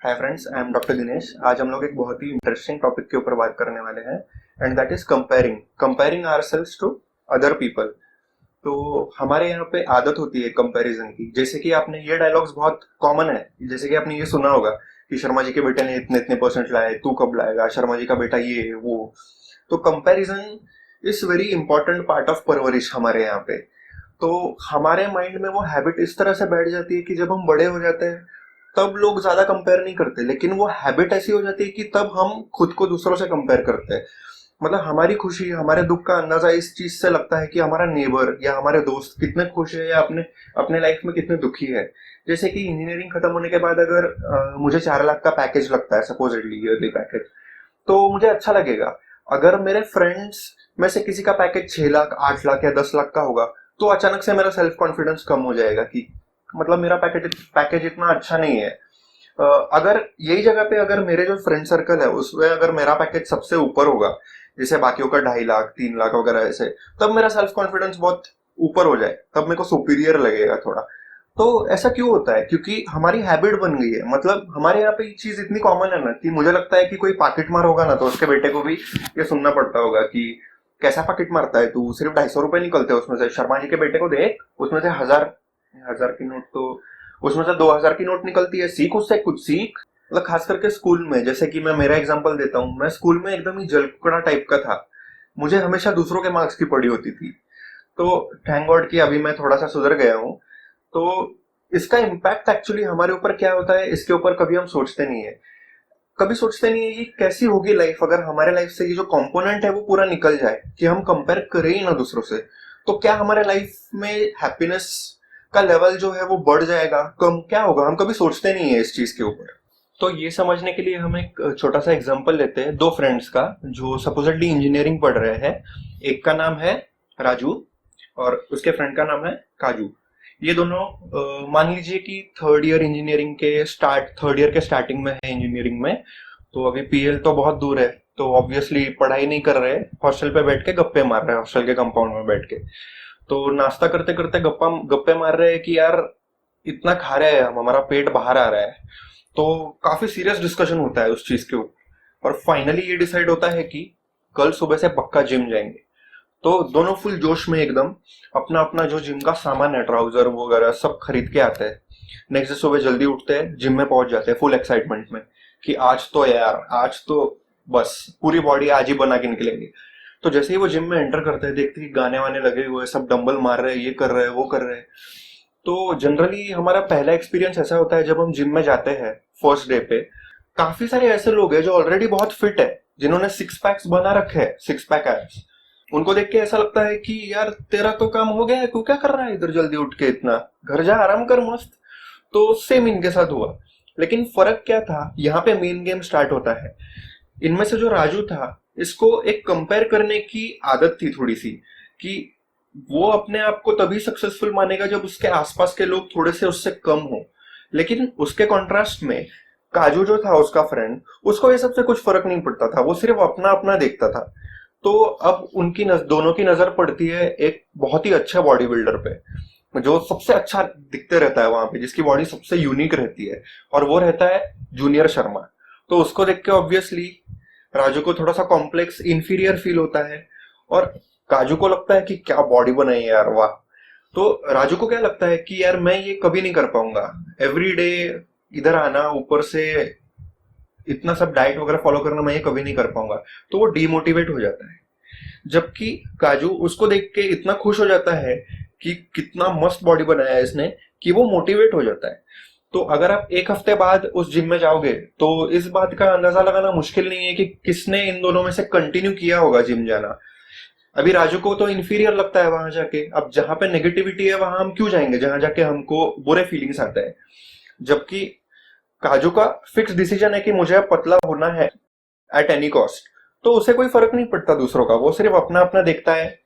Hi friends, I am doctor Dinesh. आज हम लोग एक बहुत ही इंटरेस्टिंग टॉपिक के ऊपर बात करने वाले हैं and that is comparing ourselves to other people. तो हमारे यहाँ पे आदत होती है कंपैरिजन की। जैसे कि आपने ये डायलॉग्स बहुत कॉमन है, जैसे कि आपने ये सुना होगा कि शर्मा जी के बेटे ने इतने इतने परसेंट लाए, तू कब लाएगा, शर्मा जी का बेटा ये वो। तो comparison is very important part of परवरिश हमारे यहाँ पे। तो हमारे माइंड में वो हैबिट इस तरह से बैठ जाती है कि जब हम बड़े हो जाते हैं तब लोग ज्यादा कंपेयर नहीं करते, लेकिन वो हैबिट ऐसी हो जाती है कि तब हम खुद को दूसरों से कंपेयर करते हैं। मतलब हमारी खुशी, हमारे दुख का अंदाजा इस चीज से लगता है कि हमारा नेबर या हमारे दोस्त कितने खुश है या अपने अपने लाइफ में कितने दुखी है। जैसे कि इंजीनियरिंग खत्म होने के बाद अगर मुझे 4 लाख का पैकेज लगता है, सपोजिटली ईयरली पैकेज, तो मुझे अच्छा लगेगा। अगर मेरे फ्रेंड्स में से किसी का पैकेज 6 लाख, 8 लाख या 10 लाख का होगा तो अचानक से मेरा सेल्फ कॉन्फिडेंस कम हो जाएगा कि मतलब मेरा पैकेज पैकेज इतना अच्छा नहीं है। अगर यही जगह पे अगर मेरे जो फ्रेंड सर्कल है उसमें अगर मेरा पैकेज सबसे ऊपर होगा, जैसे बाकियों का 2.5 लाख 3 लाख वगैरह ऐसे, तब मेरा सेल्फ कॉन्फिडेंस बहुत ऊपर हो जाए, तब मेरे को सुपीरियर लगेगा थोड़ा। तो ऐसा क्यों होता है? क्योंकि हमारी हैबिट बन गई है। मतलब हमारे यहाँ पे ये चीज इतनी कॉमन है ना कि मुझे लगता है कि कोई पॉकेट मार होगा ना तो उसके बेटे को भी ये सुनना पड़ता होगा कि कैसा पॉकेट मारता है तू, सिर्फ 250 रुपए निकलते हैं उसमें से, शर्मा जी के बेटे को देख, उसमें से हजार हजार की नोट तो, उसमें से 2,000 की नोट निकलती है, सीख उससे कुछ सीख। मतलब खास करके स्कूल में, जैसे कि मैं मेरा एग्जांपल देता हूँ, मैं स्कूल में एकदम ही जलकुड़ा टाइप का था। मुझे हमेशा दूसरों के मार्क्स की पड़ी होती थी। तो थैंक गॉड कि अभी मैं थोड़ा सा सुधर गया हूँ। तो इसका इम्पैक्ट एक्चुअली हमारे ऊपर क्या होता है, इसके ऊपर कभी हम सोचते नहीं है। कभी सोचते नहीं है कि कैसी होगी लाइफ अगर हमारे लाइफ से ये जो कंपोनेंट है वो पूरा निकल जाए, कि हम कंपेयर करें ही ना दूसरों से। तो क्या हमारे लाइफ में हैप्पीनेस का लेवल जो है वो बढ़ जाएगा, कम क्या होगा? हम कभी सोचते नहीं है इस चीज के ऊपर। तो ये समझने के लिए हम एक छोटा सा एग्जांपल लेते हैं दो फ्रेंड्स का जो सपोजिटली इंजीनियरिंग पढ़ रहे हैं। एक का नाम है राजू और उसके फ्रेंड का नाम है काजू। ये दोनों मान लीजिए कि थर्ड ईयर के स्टार्टिंग में है इंजीनियरिंग में। तो अभी पीएल तो बहुत दूर है, तो ऑब्वियसली पढ़ाई नहीं कर रहे, हॉस्टल पे बैठ के गप्पे मार रहे हैं, हॉस्टल के कंपाउंड में बैठ के। तो नाश्ता करते करते गप्पा गप्पे मार रहे हैं कि यार इतना खा रहे हैं हम, हमारा पेट बाहर आ रहा है। तो काफी सीरियस डिस्कशन होता है उस चीज के ऊपर और फाइनली ये डिसाइड होता है कि कल सुबह से पक्का जिम जाएंगे। तो दोनों फुल जोश में एकदम अपना अपना जो जिम का सामान है, ट्राउजर वगैरह सब खरीद के आते हैं। नेक्स्ट डे सुबह जल्दी उठते हैं, जिम में पहुंच जाते हैं फुल एक्साइटमेंट में कि आज तो यार, आज तो बस पूरी बॉडी आज ही बना के निकलेंगे। तो जैसे ही वो जिम में एंटर करते हैं देखते हैं गाने वाने लगे हुए, सब डंबल मार रहे हैं, ये कर रहे हैं वो कर रहे हैं। तो जनरली हमारा पहला एक्सपीरियंस ऐसा होता है जब हम जिम में जाते हैं फर्स्ट डे पे, काफी सारे ऐसे लोग हैं जो ऑलरेडी बहुत फिट है, जिन्होंने सिक्स पैक्स बना रखे हैं, सिक्स पैक एब्स। उनको देख के ऐसा लगता है कि यार तेरा तो काम हो गया है, तू क्या कर रहा है इधर जल्दी उठ के, इतना घर जा आराम कर मस्त। तो सेम इनके साथ हुआ। लेकिन फर्क क्या था, यहाँ पे मेन गेम स्टार्ट होता है। इनमें से जो राजू था, इसको एक कंपेयर करने की आदत थी थोड़ी सी, कि वो अपने आप को तभी सक्सेसफुल मानेगा जब उसके आसपास के लोग थोड़े से उससे कम हो। लेकिन उसके कॉन्ट्रास्ट में काजू जो था उसका फ्रेंड, उसको ये सबसे कुछ फर्क नहीं पड़ता था, वो सिर्फ अपना अपना देखता था। तो अब उनकी दोनों की नजर पड़ती है एक बहुत ही अच्छा बॉडी बिल्डर पे, जो सबसे अच्छा दिखते रहता है वहां पे, जिसकी बॉडी सबसे यूनिक रहती है, और वो रहता है जूनियर शर्मा। तो उसको देख के ऑब्वियसली राजू को थोड़ा सा कॉम्प्लेक्स इंफीरियर फील होता है और काजू को लगता है कि क्या बॉडी बनाई है यार, वाह। तो राजू को क्या लगता है कि यार मैं ये कभी नहीं कर पाऊंगा, एवरी डे इधर आना, ऊपर से इतना सब डाइट वगैरह फॉलो करना, मैं ये कभी नहीं कर पाऊंगा। तो वो डीमोटिवेट हो जाता है। जबकि काजू उसको देख के इतना खुश हो जाता है कि कितना मस्त बॉडी बनाया है इसने, कि वो मोटिवेट हो जाता है। तो अगर आप एक हफ्ते बाद उस जिम में जाओगे तो इस बात का अंदाजा लगाना मुश्किल नहीं है कि किसने इन दोनों में से कंटिन्यू किया होगा जिम जाना। अभी राजू को तो इन्फीरियर लगता है वहां जाके, अब जहां पे नेगेटिविटी है वहां हम क्यों जाएंगे, जहां जाके हमको बुरे फीलिंग्स आते हैं। जबकि काजू का फिक्स डिसीजन है कि मुझे अब पतला होना है एट एनी कॉस्ट। तो उसे कोई फर्क नहीं पड़ता दूसरों का, वो सिर्फ अपना अपना देखता है,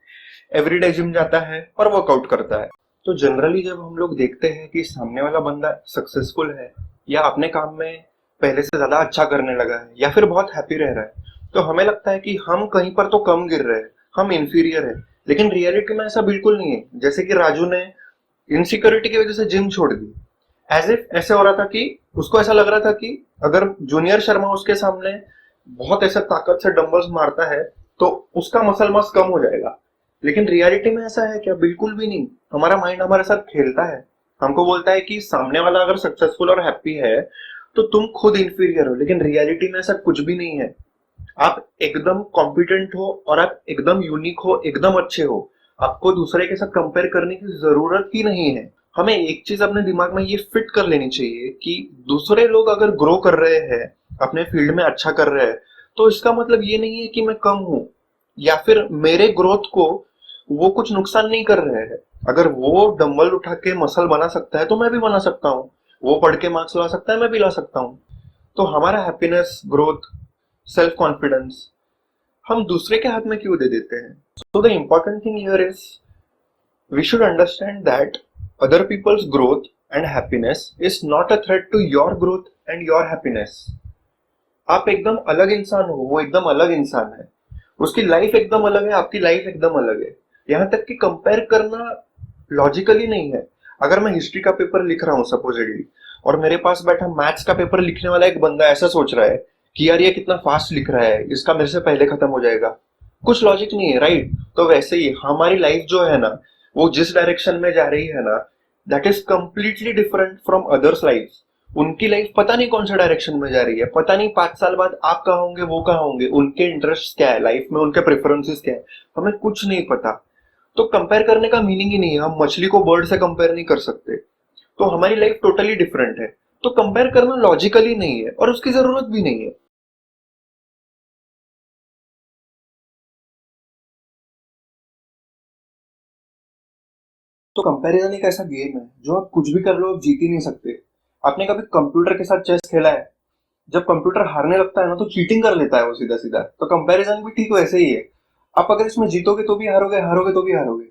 एवरीडे जिम जाता है और वर्कआउट करता है। तो जनरली जब हम लोग देखते हैं कि सामने वाला बंदा सक्सेसफुल है या अपने काम में पहले से ज्यादा अच्छा करने लगा है या फिर बहुत हैप्पी रह रहा है, तो हमें लगता है कि हम कहीं पर तो कम गिर रहे हैं, हम इंफीरियर है। लेकिन रियलिटी में ऐसा बिल्कुल नहीं है। जैसे कि राजू ने इनसिक्योरिटी की वजह से जिम छोड़ दी, एज इफ ऐसे हो रहा था कि उसको ऐसा लग रहा था कि अगर जूनियर शर्मा उसके सामने बहुत ऐसे ताकत से डंबल्स मारता है तो उसका मसल मास कम हो जाएगा। लेकिन रियलिटी में ऐसा है क्या? बिल्कुल भी नहीं। हमारा माइंड हमारे साथ खेलता है, हमको बोलता है कि सामने वाला अगर सक्सेसफुल और हैप्पी है तो तुम खुद इंफीरियर हो, लेकिन रियलिटी में ऐसा कुछ भी नहीं है। आप एकदम कॉम्पिटेंट हो और आप एकदम यूनिक हो, एकदम अच्छे हो। आपको दूसरे के साथ कंपेयर करने की जरूरत ही नहीं है। हमें एक चीज अपने दिमाग में ये फिट कर लेनी चाहिए कि दूसरे लोग अगर ग्रो कर रहे हैं, अपने फील्ड में अच्छा कर रहे हैं, तो इसका मतलब ये नहीं है कि मैं कम हूं या फिर मेरे ग्रोथ को वो कुछ नुकसान नहीं कर रहे हैं। अगर वो डंबल उठा के मसल बना सकता है तो मैं भी बना सकता हूँ। वो पढ़ के मार्क्स ला सकता है, मैं भी ला सकता हूँ। तो हमारा हैप्पीनेस, ग्रोथ, सेल्फ कॉन्फिडेंस हम दूसरे के हाथ में क्यों दे देते हैं? So the important thing here is we should understand that other people's growth and happiness is not a threat to your growth and your happiness. आप एकदम अलग इंसान हो, वो एकदम अलग इंसान है। उसकी लाइफ एकदम अलग है, आपकी लाइफ एकदम अलग है। यहाँ तक कि कंपेयर करना लॉजिकली नहीं है। अगर मैं हिस्ट्री का पेपर लिख रहा हूँ सपोजिटली, और मेरे पास बैठा मैथ्स का पेपर लिखने वाला एक बंदा ऐसा सोच रहा है कि यार ये कितना फास्ट लिख रहा है, इसका मेरे से पहले खत्म हो जाएगा, कुछ लॉजिक नहीं है, राइट? तो वैसे ही हमारी लाइफ जो है ना, वो जिस डायरेक्शन में जा रही है ना, that is completely different from others life. उनकी लाइफ पता नहीं कौन सा डायरेक्शन में जा रही है, पता नहीं 5 साल बाद आप कहाँ होंगे, वो कहाँ होंगे, उनके इंटरेस्ट क्या है लाइफ में, उनके प्रेफरेंसेस क्या है, हमें कुछ नहीं पता। तो कंपेयर करने का मीनिंग ही नहीं है। हम मछली को बर्ड से कंपेयर नहीं कर सकते। तो हमारी लाइफ टोटली डिफरेंट है। तो कंपेयर करना लॉजिकली नहीं है और उसकी जरूरत भी नहीं है। तो कंपैरिजन एक ऐसा गेम है जो आप कुछ भी कर लो, आप जीत ही नहीं सकते। आपने कभी कंप्यूटर के साथ चेस खेला है? जब कंप्यूटर हारने लगता है ना तो चीटिंग कर लेता है वो सीधा सीधा। तो कंपैरिजन भी ठीक वैसे ही है। आप अगर इसमें जीतोगे तो भी हारोगे, हारोगे तो भी हारोगे।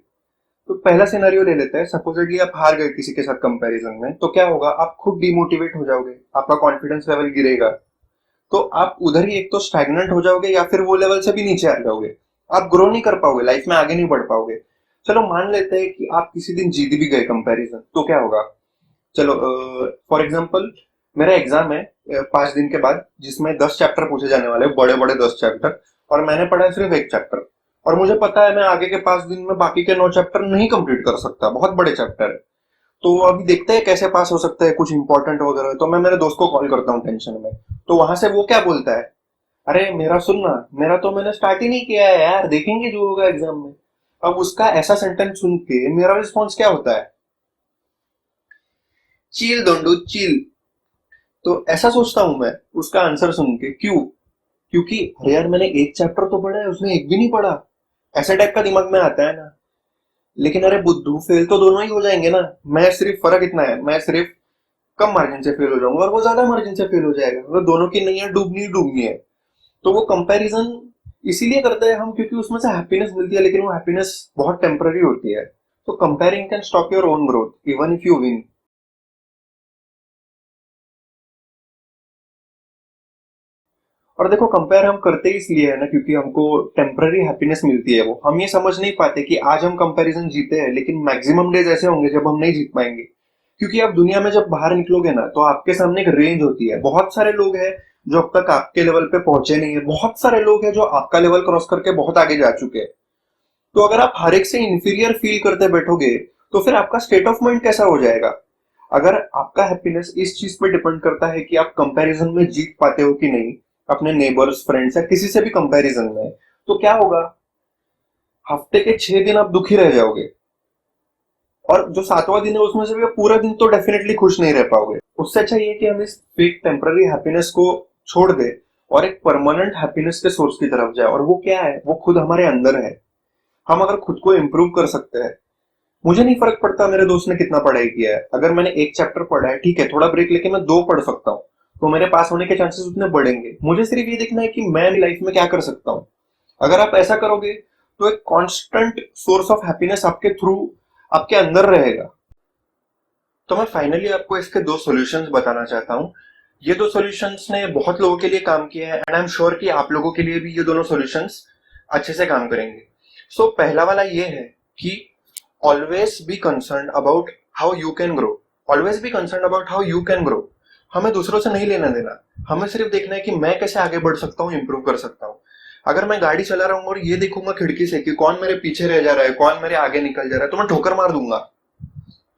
तो पहला सिनेरियो ले लेते हैं। सपोजिटली आप हार गए किसी के साथ कंपैरिजन में, तो क्या होगा? आप खुद डिमोटिवेट हो जाओगे, आपका कॉन्फिडेंस लेवल गिरेगा। तो आप उधर ही एक तो स्टैग्नेंट हो जाओगे या फिर वो लेवल से भी नीचे आ जाओगे। आप ग्रो नहीं कर पाओगे, लाइफ में आगे नहीं बढ़ पाओगे। चलो मान लेते हैं कि आप किसी दिन जीत भी गए कंपैरिजन, तो क्या होगा? चलो फॉर एग्जांपल मेरा एग्जाम है 5 दिन के बाद, जिसमें 10 चैप्टर पूछे जाने वाले, बड़े बड़े 10 चैप्टर। और मैंने पढ़ा है सिर्फ एक चैप्टर। और मुझे पता है मैं आगे के 5 दिन में बाकी के 9 चैप्टर नहीं कंप्लीट कर सकता, बहुत बड़े चैप्टर है। तो अभी देखते हैं कैसे पास हो सकता है, कुछ इंपॉर्टेंट वगैरह। तो मैं मेरे दोस्त को कॉल करता हूँ टेंशन में। तो वहां से वो क्या बोलता है, अरे मेरा सुनना, मेरा तो मैंने स्टार्ट ही नहीं किया है यार, देखेंगे जो होगा एग्जाम में। अब उसका ऐसा सेंटेंस सुन के मेरा रिस्पॉन्स क्या होता है? चिल दोंडू चिल। तो ऐसा सोचता हूं मैं उसका आंसर सुन के। क्यों? क्योंकि अरे यार मैंने एक चैप्टर तो पढ़ा है, उसने एक भी नहीं पढ़ा। ऐसे टाइप का दिमाग में आता है ना। लेकिन अरे बुद्धू, फेल तो दोनों ही हो जाएंगे ना। मैं सिर्फ, फर्क इतना है, मैं सिर्फ कम मार्जिन से फेल हो जाऊंगा और वो ज्यादा मार्जिन से फेल हो जाएगा। मतलब दोनों की नैया डूबनी ही डूबनी है। तो वो कंपैरिजन इसीलिए करते हैं हम क्योंकि उसमें से हैप्पीनेस मिलती है, लेकिन वो हैप्पीनेस बहुत टेम्पररी होती है। तो comparing can stop your own growth even if you win. और देखो, कंपेयर हम करते ही इसलिए है ना क्योंकि हमको टेम्पररी हैप्पीनेस मिलती है। वो हम ये समझ नहीं पाते कि आज हम कंपैरिजन जीते हैं, लेकिन मैक्सिमम डेज ऐसे होंगे जब हम नहीं जीत पाएंगे। क्योंकि आप दुनिया में जब बाहर निकलोगे ना तो आपके सामने एक रेंज होती है। बहुत सारे लोग हैं जो अब तक आपके लेवल पे पहुंचे नहीं है, बहुत सारे लोग हैं जो आपका लेवल क्रॉस करके बहुत आगे जा चुके हैं। तो अगर आप हर एक से इंफीरियर फील करते बैठोगे तो फिर आपका स्टेट ऑफ माइंड कैसा हो जाएगा? अगर आपका हैप्पीनेस इस चीज पे डिपेंड करता है कि आप कंपैरिजन में जीत पाते हो कि नहीं, अपने नेबर्स, फ्रेंड्स या किसी से भी कंपैरिजन में, तो क्या होगा? हफ्ते के 6 दिन आप दुखी रह जाओगे। और जो 7वां दिन है उसमें से भी आप पूरा दिन तो डेफिनेटली खुश नहीं रह पाओगे। उससे अच्छा ये है कि हम इस फेक टेम्पररी हैप्पीनेस को छोड़ दे और एक परमानेंट हैप्पीनेस के सोर्स की तरफ जाए। और वो क्या है? वो खुद हमारे अंदर है। हम अगर खुद को इम्प्रूव कर सकते हैं, मुझे नहीं फर्क पड़ता मेरे दोस्त ने कितना पढ़ाई किया है। अगर मैंने एक चैप्टर पढ़ा है, ठीक है, थोड़ा ब्रेक लेके मैं 2 पढ़ सकता हूँ, तो मेरे पास होने के चांसेस उतने बढ़ेंगे। मुझे सिर्फ ये देखना है कि मैं लाइफ में क्या कर सकता हूँ। अगर आप ऐसा करोगे तो एक कांस्टेंट सोर्स ऑफ हैप्पीनेस आपके थ्रू, आपके अंदर रहेगा। तो मैं फाइनली आपको इसके 2 सॉल्यूशंस बताना चाहता हूँ। ये 2 सॉल्यूशंस ने बहुत लोगों के लिए काम किया है एंड आई एम श्योर कि आप लोगों के लिए भी ये दोनों सॉल्यूशंस अच्छे से काम करेंगे। पहला वाला ये है कि always be concern about how you can grow. Always be concern about how you can grow. हमें दूसरों से नहीं लेना देना, हमें सिर्फ देखना है कि मैं कैसे आगे बढ़ सकता हूँ, इंप्रूव कर सकता हूँ। अगर मैं गाड़ी चला रहा हूँ और ये देखूंगा खिड़की से कि कौन मेरे पीछे रह जा रहा है, कौन मेरे आगे निकल जा रहा है, तो मैं ठोकर मार दूंगा,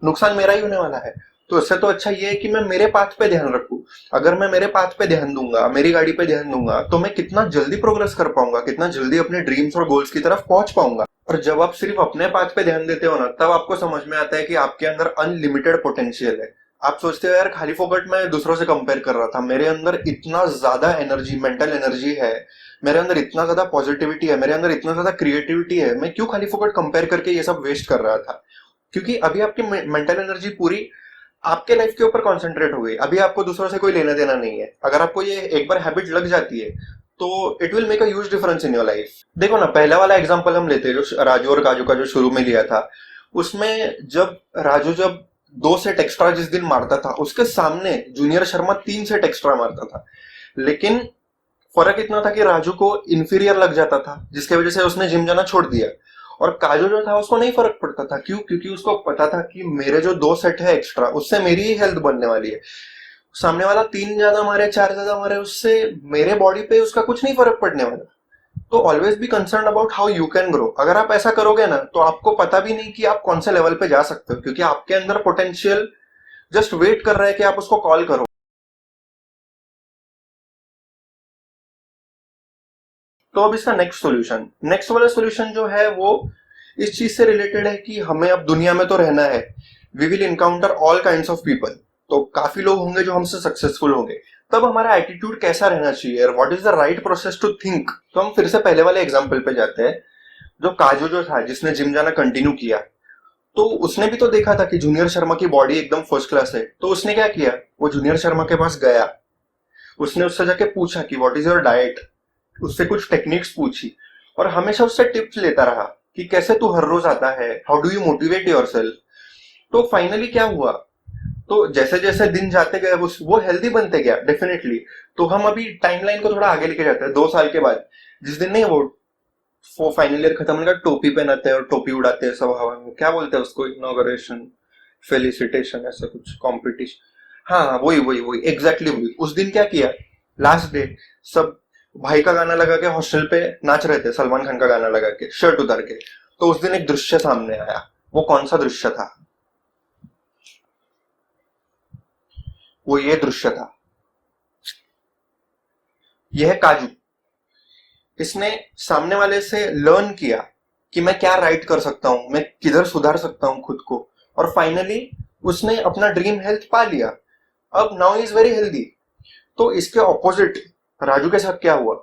नुकसान मेरा ही होने वाला है। तो इससे तो अच्छा ये है कि मैं मेरे पाथ पे ध्यान रखूं। अगर मैं मेरे पाथ पे ध्यान दूंगा, मेरी गाड़ी पे ध्यान दूंगा, तो मैं कितना जल्दी प्रोग्रेस कर पाऊंगा, कितना जल्दी अपने ड्रीम्स और गोल्स की तरफ पहुंच पाऊंगा। और जब आप सिर्फ अपने पाथ पे ध्यान देते हो ना, तब आपको समझ में आता है कि आपके अंदर अनलिमिटेड पोटेंशियल है। आप सोचते हो यार खाली फोकट मैं दूसरों से कंपेयर कर रहा था, मेरे अंदर इतना ज्यादा एनर्जी, मेंटल एनर्जी है, मेरे अंदर इतना ज्यादा पॉजिटिविटी है, मेरे अंदर इतना ज्यादा क्रिएटिविटी है, मैं क्यों खाली फोकट कंपेयर करके ये सब वेस्ट कर रहा था। क्योंकि अभी आपकी मेंटल एनर्जी पूरी आपके लाइफ के ऊपर कॉन्सेंट्रेट हो गई। अभी आपको दूसरों से कोई लेना देना नहीं है। अगर आपको ये एक बार हैबिट लग जाती है तो it will make a huge difference in your life. देखो ना, पहला वाला एग्जांपल हम लेते हैं जो राजू और काजू का जो शुरू में लिया था। उसमें जब राजू जब 2 सेट एक्स्ट्रा जिस दिन मारता था, उसके सामने जूनियर शर्मा 3 सेट एक्स्ट्रा मारता था। लेकिन फर्क इतना था कि राजू को इंफीरियर लग जाता था, जिसकी वजह से उसने जिम जाना छोड़ दिया। और काजू जो था उसको नहीं फर्क पड़ता था। क्यों? क्योंकि उसको पता था कि मेरे जो 2 सेट है एक्स्ट्रा, उससे मेरी ही हेल्थ बनने वाली है। सामने वाला 3 ज्यादा मारे, 4 ज्यादा मारे, उससे मेरे बॉडी पे उसका कुछ नहीं फर्क पड़ने वाला। तो always be concern about how you can grow. अगर आप ऐसा करोगे ना, तो आपको पता भी नहीं कि आप कौन से लेवल पे जा सकते हो, क्योंकि आपके अंदर पोटेंशियल जस्ट वेट कर रहा है कि आप उसको कॉल करो। तो अब इसका नेक्स्ट वाला सोल्यूशन जो है वो इस चीज से रिलेटेड है कि हमें अब दुनिया में तो रहना है। We will encounter all kind of people. तो काफी लोग होंगे जो हमसे सक्सेसफुल होंगे। तब हमारा एटीट्यूड कैसा रहना चाहिए, what is the right process to think. तो हम फिर से पहले वाले एग्जाम्पल पे जाते हैं। जो काजू जो था, जिसने जिम जाना कंटिन्यू किया, तो उसने भी तो देखा था कि जूनियर शर्मा की बॉडी एकदम फर्स्ट क्लास है। तो उसने क्या किया, वो जूनियर शर्मा के पास गया, उसने उससे जाके पूछा कि व्हाट इज योर डाइट, उससे कुछ टेक्निक्स पूछी, और हमेशा उससे टिप्स लेता रहा कि कैसे तू हर रोज आता है, how do you motivate your self. तो फाइनली क्या हुआ, तो जैसे जैसे दिन जाते गए वो हेल्दी बनते गया डेफिनेटली। तो हम अभी टाइमलाइन को थोड़ा आगे लेके जाते हैं। 2 साल के बाद, जिस दिन नहीं वो फाइनल ईयर खत्म होने का, टोपी पहनाते हैं और टोपी उड़ाते हैं सब हवा में, क्या बोलते हैं उसको, इनॉग्रेशन, फेलिसिटेशन, ऐसा कुछ कॉम्पिटिशन। हाँ हाँ, वही वही वही एग्जैक्टली वही। उस दिन क्या किया, लास्ट डे, सब भाई का गाना लगा के हॉस्टल पे नाच रहे थे, सलमान खान का गाना लगा के, शर्ट उतार के। तो उस दिन एक दृश्य सामने आया। वो कौन सा दृश्य था? वो ये दृश्य था। यह है काजू। इसने सामने वाले से लर्न किया कि मैं क्या राइट कर सकता हूं, मैं किधर सुधार सकता हूं खुद को, और फाइनली उसने अपना ड्रीम हेल्थ पा लिया। अब नाउ इज वेरी हेल्दी। तो इसके ऑपोजिट राजू के साथ क्या हुआ,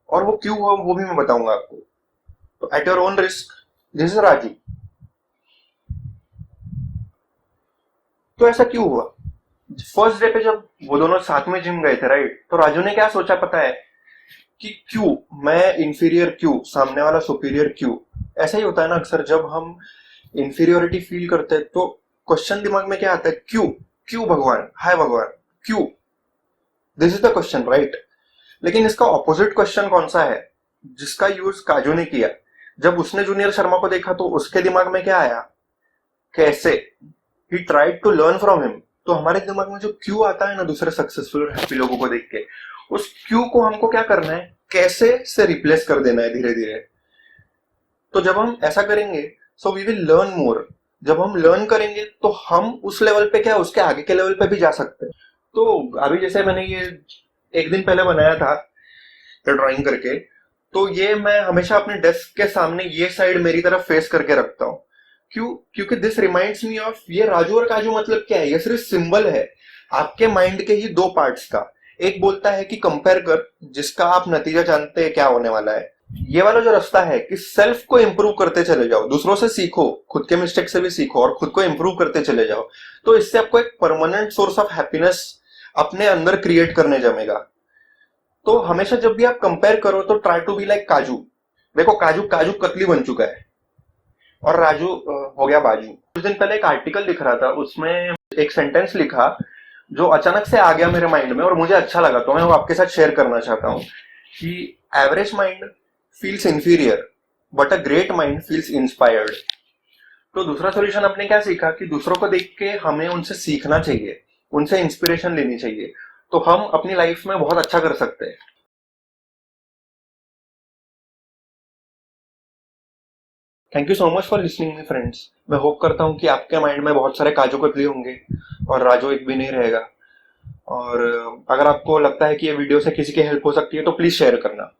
और वो क्यों हुआ वो भी मैं बताऊंगा आपको। तो at your own risk, this is Raju. तो ऐसा क्यों हुआ? फर्स्ट डे पे जब वो दोनों साथ में जिम गए थे, राइट, तो राजू ने क्या सोचा पता है, कि क्यों मैं इंफीरियर, क्यों सामने वाला सुपीरियर, क्यों। ऐसा ही होता है ना अक्सर, जब हम इंफीरियोरिटी फील करते हैं तो क्वेश्चन दिमाग में क्या आता है, क्यों, क्यों भगवान, हाय भगवान, क्यों। This is the question, right. लेकिन इसका ऑपोजिट क्वेश्चन कौन सा है, जिसका यूज काजू ने किया। जब उसने जूनियर शर्मा को देखा तो उसके दिमाग में क्या आया, कैसे। He tried to learn from him. तो हमारे दिमाग में जो क्यों आता है ना दूसरे सक्सेसफुल और हैप्पी लोगों को देख के, उस क्यों को हमको क्या करना है, कैसे से रिप्लेस कर देना है धीरे धीरे। तो जब हम ऐसा करेंगे, so we will learn more. जब हम लर्न करेंगे तो हम उस लेवल पे क्या, उसके आगे के लेवल पे भी जा सकते हैं। तो अभी जैसे मैंने ये एक दिन पहले बनाया था ड्राइंग करके, तो ये मैं हमेशा अपने डेस्क के सामने ये साइड मेरी तरफ फेस करके रखता हूँ। क्यों? क्योंकि दिस रिमाइंड्स मी ऑफ, ये राजू और काजू मतलब क्या है, ये सिर्फ सिंबल है आपके माइंड के ही 2 पार्ट्स का। एक बोलता है कि कंपेयर कर, जिसका आप नतीजा जानते हैं क्या होने वाला है। ये वाला जो रास्ता है कि सेल्फ को इंप्रूव करते चले जाओ, दूसरों से सीखो, खुद के मिस्टेक से भी सीखो और खुद को इंप्रूव करते चले जाओ। तो इससे आपको एक परमानेंट सोर्स ऑफ हैप्पीनेस अपने अंदर क्रिएट करने जमेगा। तो हमेशा जब भी आप कंपेयर करो तो ट्राई टू बी लाइक काजू। देखो काजू काजू कतली बन चुका है और राजू हो गया बाजू। कुछ दिन पहले एक आर्टिकल लिख रहा था, उसमें एक सेंटेंस लिखा जो अचानक से आ गया मेरे माइंड में और मुझे अच्छा लगा, तो मैं वो आपके साथ शेयर करना चाहता हूँ कि average mind feels inferior but a great mind feels inspired. तो दूसरा सोल्यूशन आपने क्या सीखा कि दूसरों को देख के हमें उनसे सीखना चाहिए, उनसे इंस्पिरेशन लेनी चाहिए, तो हम अपनी लाइफ में बहुत अच्छा कर सकते हैं। Thank you so much for listening me friends. मैं होप करता हूँ कि आपके माइंड में बहुत सारे काजू कतली होंगे और राजू एक भी नहीं रहेगा। और अगर आपको लगता है कि ये वीडियो से किसी की हेल्प हो सकती है तो प्लीज शेयर करना।